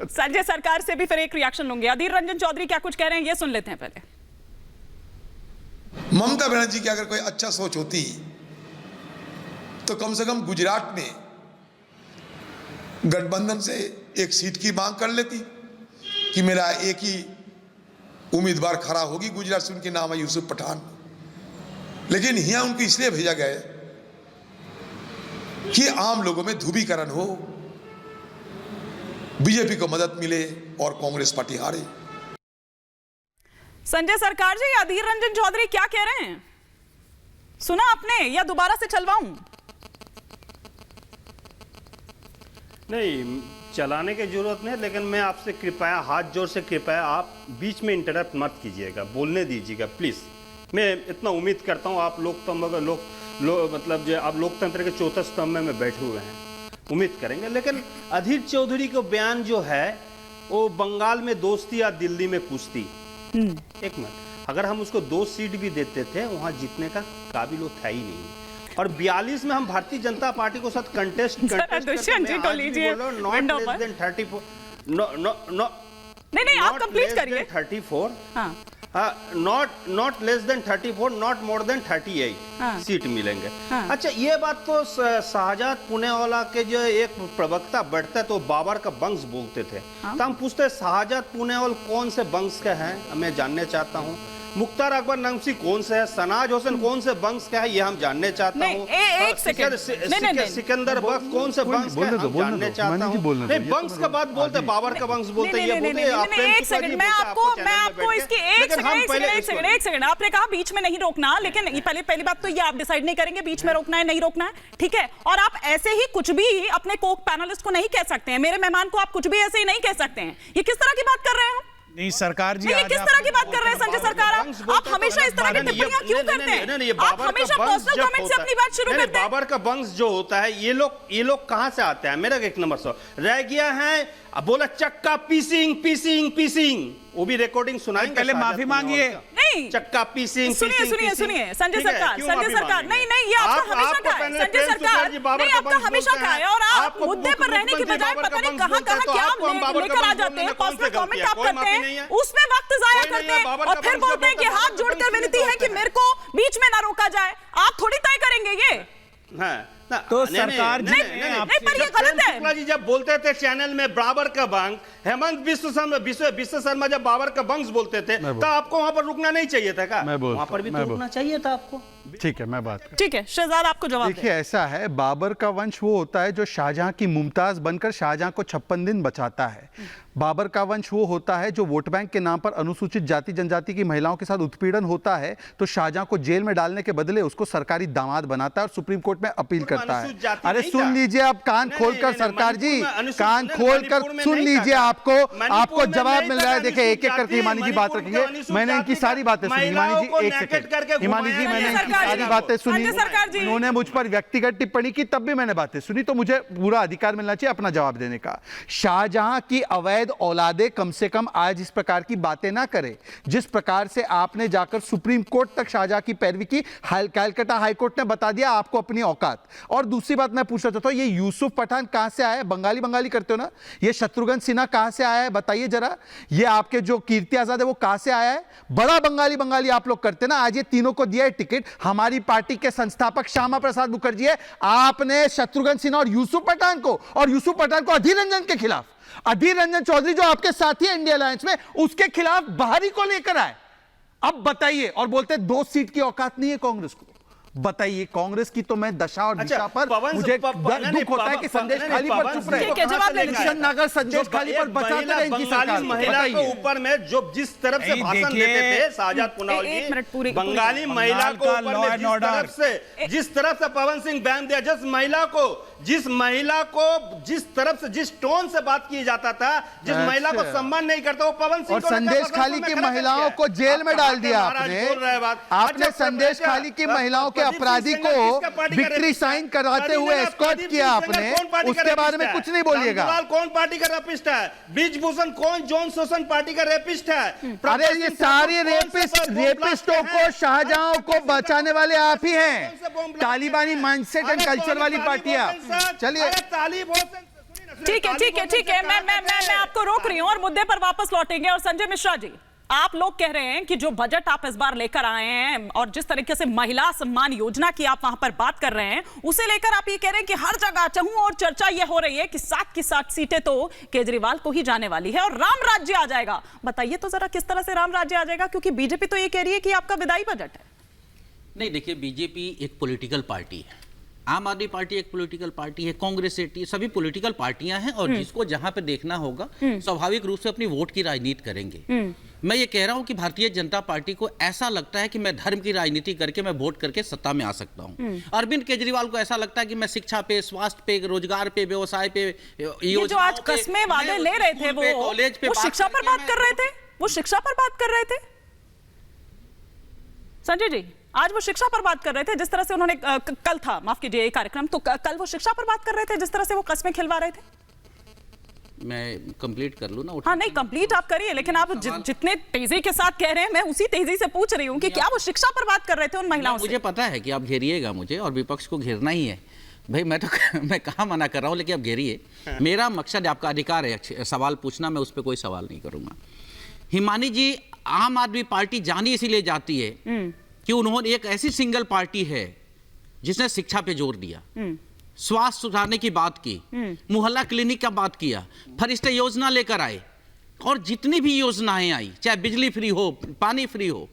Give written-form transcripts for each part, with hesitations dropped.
संजय सरकार से भी फिर एक रिएक्शन लूंगी। अधीर रंजन चौधरी क्या कुछ कह रहे हैं ये सुन लेते हैं पहले। ममता बनर्जी की अगर कोई अच्छा सोच होती तो कम से कम गुजरात में गठबंधन से एक सीट की मांग कर लेती कि मेरा एक ही उम्मीदवार खड़ा होगी गुजरात से, उनके नाम है यूसुफ पठान। लेकिन यहां उनको इसलिए भेजा गया कि आम लोगों में ध्रुवीकरण हो, बीजेपी को मदद मिले और कांग्रेस पार्टी हारे। संजय सरकार जी, अधीर रंजन चौधरी क्या कह रहे हैं, सुना आपने या दोबारा से चलवाऊं? नहीं, चलाने की जरूरत नहीं, लेकिन मैं आपसे कृपया, हाथ जोड़ से कृपया, आप बीच में इंटरप्ट मत कीजिएगा, बोलने दीजिएगा प्लीज। मैं इतना उम्मीद करता हूँ आप मतलब जो आप लोकतंत्र के चौथे स्तंभ में बैठे हुए हैं, उम्मीद करेंगे। लेकिन अधीर चौधरी का बयान जो है वो बंगाल में दोस्ती या दिल्ली में कुश्ती। एक मिनट, अगर हम उसको 2 सीट भी देते थे वहां जीतने का काबिल वो था ही नहीं। और 42 में हम भारतीय जनता पार्टी को साथ कंटेस्ट दुष्यंत जी को लीजिए विंडो पर। नहीं आप कंप्लीट करिए। 34 not less than 34, not more than 38 seat मिलेंगे। अच्छा, ये बात तो शाहजाद पुणेवाला के जो एक प्रवक्ता बैठता है तो बाबर का वंश बोलते थे। तो हम पूछते हैं शाहजाद पुणेवाल कौन से वंश के हैं, मैं जानने चाहता हूँ। मुख्तार अकबर नंगसी कौन से है, सनाज हुसैन कौन से वंश का है, ये हम जानने चाहता हूँ। सिकंदर बख्श कौन से वंश का है, हम जानने चाहता हूँ। नहीं, वंश का बात बोलते, बाबर का वंश बोलते, ये बोलते। एक सेकंड, मैं आपको इसकी एक सेकंड, आपने कहा बीच में नहीं रोकना, लेकिन पहली बात तो ये आप डिसाइड नहीं करेंगे बीच में रोकना है नहीं रोकना है, ठीक है? और आप ऐसे ही कुछ भी अपने कोक पैनलिस्ट को नहीं कह सकते हैं, मेरे मेहमान को आप कुछ भी ऐसे ही नहीं कह सकते हैं। ये किस तरह की बात कर रहे हैं? नहीं सरकार जी, ये किस तरह की बात कर रहे हैं संजय सरकार? आप हमेशा इस तरह की टिप्पणियां क्यों करते हैं? आप हमेशा पर्सनल कमेंट से अपनी बात शुरू करते हैं। बाबर का वंश जो होता है, ये लोग कहां से आते हैं? मेरा एक नंबर 100 रह गया है, बोला चक्का पीसिंग, वो भी रिकॉर्डिंग सुनाएंगे। पहले माफी मांगिए। नहीं, चक्का पीसिंग। सुनिए संजय सरकार, नहीं ये आपका हमेशा का है संजय सरकार, नहीं आपका हमेशा का है। और आप मुद्दे पर रहने की बजाय पता नहीं कहां क्या लेकर आ जाते हैं, पर्सनल कमेंट आप करते हैं, उसमें वक्त जाया करते हैं और फिर बोलते हैं कि हाथ जोड़कर विनती है कि मेरे को बीच में ना रोका जाए। आप थोड़ी तय करेंगे ये? तो सरकार जी नहीं, पर ये गलत है। शुक्ला जी जब बोलते थे चैनल में बाबर का वंश, हेमंत विश्व शर्मा जब बाबर का वंश बोलते थे तो आपको वहां पर रुकना नहीं चाहिए था क्या? वहां पर भी तो रुकना चाहिए था आपको। ठीक है, मैं बात ठीक है शहजाद, आपको जवाब देखिए। ऐसा है, बाबर का वंश वो होता है जो शाहजहां की मुमताज बनकर शाहजहां को 56 दिन बचाता है। बाबर का वंश वो होता है जो वोट बैंक के नाम पर अनुसूचित जाति जनजाति की महिलाओं के साथ उत्पीड़न होता है तो शाहजहां को जेल में डालने के बदले उसको सरकारी दामाद बनाता है और सुप्रीम कोर्ट में अपील करता है। अरे सुन लीजिए, आप कान खोलकर सरकार जी, कान खोलकर सुन लीजिए, आपको जवाब मिल रहा है। देखिए एक एक करके हिमानी जी बात रखेंगे, मैंने इनकी सारी बातें सुनी। हिमानी जी एक सेकंड, हिमानी जी मैंने इनकी सारी बातें सुनी, उन्होंने मुझ पर व्यक्तिगत टिप्पणी की तब भी मैंने बातें सुनी, तो मुझे पूरा अधिकार मिलना चाहिए अपना जवाब देने का। शाहजहां की अवैध औलादे कम से कम आज इस प्रकार की बातें ना करे जिस प्रकार से आपने जाकर सुप्रीम कोर्ट तक शाहजहां की पैरवी की। कलकत्ता हाईकोर्ट ने बता दिया आपको अपनी औकात। और दूसरी बात मैं पूछना चाहता हूं, ये यूसुफ पठान कहां से आया है? बंगाली करते हो ना, ये शत्रुघ्न सिन्हा कहां से आया है बताइए जरा। ये आपके जो कीर्ति आजाद है वो कहां से आया है? बड़ा बंगाली आप लोग करते ना। आज ये तीनों को दिया है टिकट, हमारी पार्टी के संस्थापक श्यामा प्रसाद मुखर्जी है, आपने शत्रुघ्न सिन्हा और यूसुफ पठान को अधीर रंजन के खिलाफ, अधीर रंजन चौधरी जो आपके साथी इंडिया अलायंस में, उसके खिलाफ बाहरी को लेकर आए। अब बताइए, और बोलते 2 सीट की औकात नहीं है कांग्रेस को। बताइए, कांग्रेस की तो मैं दशा और दिशा पर मुझे दुख होता है कि संदेश खाली पर चुप रहे। नगर संदेश खाली पर बचाते रहे इनकी सरकार। महिला के ऊपर में जो जिस तरफ से भाषण देते थे शाहजाद पुनावाल, बंगाली महिला को ऊपर जिस तरफ से पवन सिंह बयान दिया, जिस महिला को जिस तरफ से जिस टोन से बात की जाता था, जिस महिला को सम्मान नहीं करता वो पवन सिंह। और संदेश खाली की महिलाओं को जेल में डाल दिया आपने संदेश खाली की महिलाओं के अपराधी को विक्ट्री साइन कराते हुए एस्कॉर्ट किया आपने, उसके बारे में कुछ नहीं बोलिएगा। कौन पार्टी का रेपिस्ट है? ब्रिजभूषण कौन जॉन शोषण पार्टी का रेपिस्ट है? अरे ये सारे रेपिस्टों को, शाहजहां को बचाने वाले आप ही हैं। तालिबानी माइंडसेट एंड कल्चर वाली पार्टियां। चलिए, ठीक है ठीक है ठीक है, मैं आपको रोक रही हूं और मुद्दे पर वापस लौटेंगे। और संजय मिश्रा जी, आप लोग कह रहे हैं कि जो बजट आप इस बार लेकर आए हैं और जिस तरीके से महिला सम्मान योजना की आप वहां पर बात कर रहे हैं, उसे लेकर आप ये कह रहे हैं कि हर जगह चहु और चर्चा ये हो रही है कि 7 की 7 सीटें तो केजरीवाल को ही जाने वाली है और राम राज्य आ जाएगा। बताइए तो जरा किस तरह से राम राज्य आ जाएगा, क्योंकि बीजेपी तो ये कह रही है कि आपका विदाई बजट है। नहीं, देखिए, बीजेपी एक पॉलिटिकल पार्टी है, आम आदमी पार्टी एक पॉलिटिकल पार्टी है, कांग्रेस सभी पॉलिटिकल पार्टियां हैं और जिसको जहां पे देखना होगा स्वाभाविक रूप से अपनी वोट की राजनीति करेंगे। मैं ये कह रहा हूं कि भारतीय जनता पार्टी को ऐसा लगता है कि मैं धर्म की राजनीति करके मैं वोट करके सत्ता में आ सकता हूं। अरविंद केजरीवाल को ऐसा लगता है कि मैं शिक्षा पे, स्वास्थ्य पे, रोजगार पे, व्यवसाय पे, ये जो आज कस्में वादे ले रहे थे वो शिक्षा पर बात कर रहे थे, वो शिक्षा पर बात कर रहे थे संजय जी। आज वो शिक्षा पर बात कर रहे थे जिस तरह से उन्होंने कल था, माफ कीजिए, ये कार्यक्रम, तो कल वो शिक्षा पर बात कर रहे थे जिस तरह से वो कस्में खिलवा रहे थे। मैं कंप्लीट कर लूं ना? हाँ नहीं, कंप्लीट आप करिए, लेकिन आप जितने तेजी के साथ कह रहे हैं मैं उसी तेजी से पूछ रही हूँ कि क्या वो शिक्षा पर बात कर रहे थे उन महिलाओं से? मुझे पता है कि आप घेरिएगा मुझे और विपक्ष को घेरना ही है भाई, मैं कहाँ मना कर रहा हूँ, लेकिन आप घेरिए। मेरा मकसद, आपका अधिकार है सवाल पूछना, मैं उस पर कोई सवाल नहीं करूंगा। हिमानी जी, आम आदमी पार्टी जानी इसीलिए जाती है कि उन्होंने एक ऐसी सिंगल पार्टी है जिसने शिक्षा पे जोर दिया, स्वास्थ्य सुधारने की बात की, मोहल्ला क्लिनिक का बात किया, फरिश्ते योजना लेकर आए और जितनी भी योजनाएं आई, चाहे बिजली फ्री हो, पानी फ्री हो,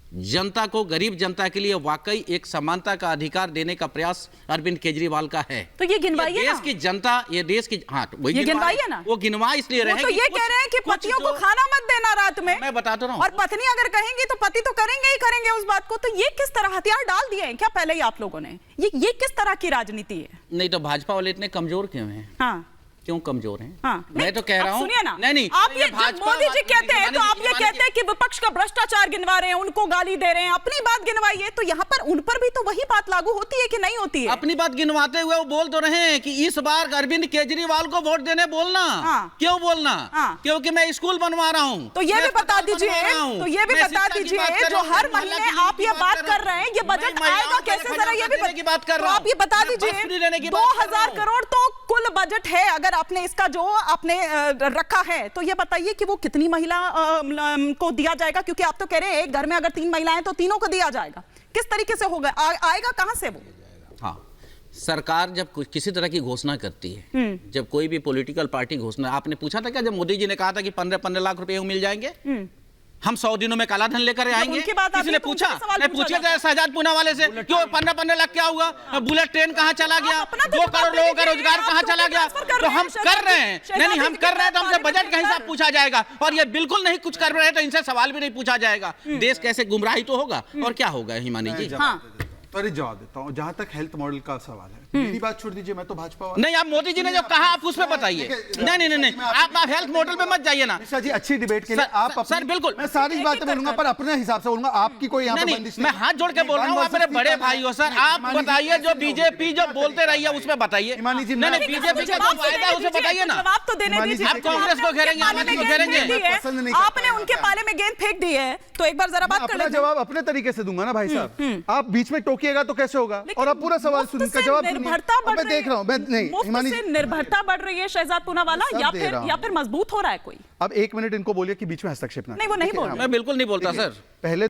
जनता को, गरीब जनता के लिए वाकई एक समानता का अधिकार देने का प्रयास अरविंद केजरीवाल का है। तो ये गिनवाइए ना, देश की जनता, ये देश की, हाँ ये गिनवाइए ना, वो गिनवा इसलिए रहे तो ये कह रहे हैं कि पतियों को खाना मत देना रात में, मैं बताता रहा हूँ, और पत्नी अगर कहेंगी तो पति तो करेंगे ही करेंगे उस बात को। तो ये किस तरह हथियार डाल दिए हैं क्या पहले ही आप लोगों ने? ये किस तरह की राजनीति है? नहीं तो भाजपा वाले इतने कमजोर क्यों हैं? हाँ, क्यों कमजोर हैं? हाँ, मैं तो कह रहा हूं, सुनिए ना, नहीं, आप ये मोदी जी कहते हैं तो आप ये कहते हैं कि विपक्ष का भ्रष्टाचार गिनवा रहे हैं, उनको गाली दे रहे हैं, अपनी बात गिनवाइए। तो यहाँ पर उन पर भी तो वही बात लागू होती है कि नहीं होती है? अपनी बात गिनवाते हुए वो बोल तो रहे हैं कि इस बार अरविंद केजरीवाल को वोट देने बोलना। क्यों बोलना? क्योंकि मैं स्कूल बनवा रहा हूँ। तो ये भी बता दीजिए, तो ये भी बता दीजिए, जो हर महीने आप ये बात कर रहे हैं, ये बजट आएगा कैसे, जरा ये भी बात कर रहा हूँ। आप ये बता दीजिए, 2000 करोड़ तो कुल बजट है, अगर आपने इसका जो आपने रखा है तो ये बताइए कि वो कितनी महिला को दिया जाएगा? क्योंकि आप तो कह रहे हैं एक घर में अगर 3 महिलाएं तो तीनों को दिया जाएगा। किस तरीके से होगा, आएगा कहां से वो? हाँ, सरकार जब किसी तरह की घोषणा करती है, जब कोई भी पॉलिटिकल पार्टी घोषणा, आपने पूछा था क्या जब मोदी जी ने कहा था कि 15 लाख रुपए मिल जाएंगे, हम 100 दिनों में काला धन लेकर आएंगे? किसी ने पूछा? मैं पूछा था शहजाद पूना वाले से, क्यों 15 लाख क्या हुआ? बुलेट ट्रेन कहाँ चला गया? 2 करोड़ लोगों का रोजगार कहाँ चला गया? तो हम कर रहे हैं, नहीं हम कर रहे हैं, तो हमसे बजट का हिसाब पूछा जाएगा, और ये बिल्कुल नहीं कुछ कर रहे हैं तो इनसे सवाल भी नहीं पूछा जाएगा। देश कैसे गुमराही तो होगा, और क्या होगा हिमानी जी? त्वरित जवाब देता हूं। जहां तक हेल्थ मॉडल का सवाल है, मेरी बात छोड़ दीजिए, मैं तो भाजपा वाला। नहीं, आप मोदी जी ने जो कहा आप उसमें बताइए। नहीं, आप हेल्थ मॉडल पे मत जाइए ना। मिश्रा जी, अच्छी डिबेट के लिए आप सर बिल्कुल, मैं सारी बातें बोलूंगा पर अपने हिसाब से बोलूंगा, आपकी कोई यहाँ पे बंदिश मैं हाथ जोड़ के बोल रहा हूँ, आप मेरे बड़े भाई हो सर, आप बताइए जो बीजेपी जो बोलते रही है उसमें बताइए। नहीं, बीजेपी का जो फायदा है उसे बताइए ना। जवाब तो देने दीजिए। आप कांग्रेस को घेरेंगे, आम आदमी को घेरेंगे। आपने उनके पाले में गेंद फेंक दी है, तो एक बार जरा बात कर लें। जवाब अपने तरीके से दूंगा ना भाई साहब, आप बीच में टोकिएगा तो कैसे होगा? और आप पूरा सवाल सुनकर जवाब मैं देख रहा हूँ, मैं नहीं, हिमानी से निर्भरता बढ़ रही है शहजाद पूनावाला, या फिर मजबूत हो रहा है कोई? अब 1 मिनट इनको बोलिए कि बीच में हस्तक्षेप ना। नहीं, वो नहीं बोल रहे। मैं बिल्कुल नहीं बोलता सर। पहले